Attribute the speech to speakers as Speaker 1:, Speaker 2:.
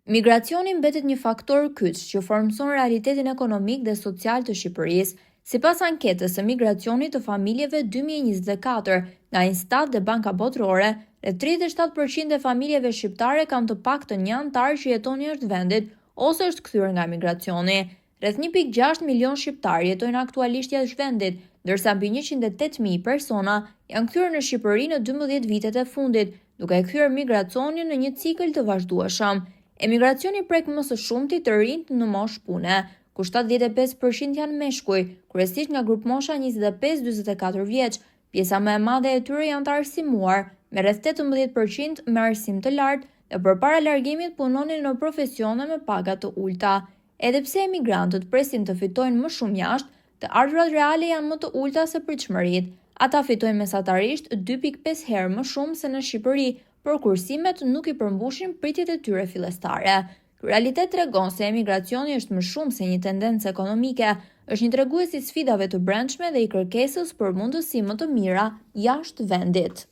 Speaker 1: Migracioni mbetet një faktor kyç që formson realitetin ekonomik dhe social të Shqipërisë. Sipas anketës së migracionit të familjeve 2024 nga Instat dhe Banka Botërore, rreth 37% e familjeve shqiptare kanë të paktën një antar që jeton jashtë vendit ose është kthyer nga migracioni. Rreth 1.6 milion shqiptar jetojnë aktualisht jashtë vendit, ndërsa mbi 108.000 persona janë kthyer në Shqipëri në 12 vitet e fundit, duke kthyer migracionin në një cikël të vazhdueshëm. Emigracioni prek më së shumti të rinjt në moshë pune, ku 75% janë meshkuj, kryesisht nga grup mosha 25-44 vjeç. Pjesa më e madhe e tyre janë të arsimuar, me rreth 18% me arsim të lartë dhe përpara largimit punonin në profesione me paga të ulta. Edhe pse emigrantët presin të fitojnë më shumë jashtë, të ardhurat reale janë më të ulta se pritshmëritë. Ata fitojnë mesatarisht 2.5 herë më shumë se në Shqipëri, por kursimet nuk i përmbushin pritjet e tyre fillestare. Ky realitet tregon se emigracioni është më shumë se një tendencë ekonomike, është një tregues i sfidave të brendshme dhe i kërkesës për mundësi më të mira jashtë vendit.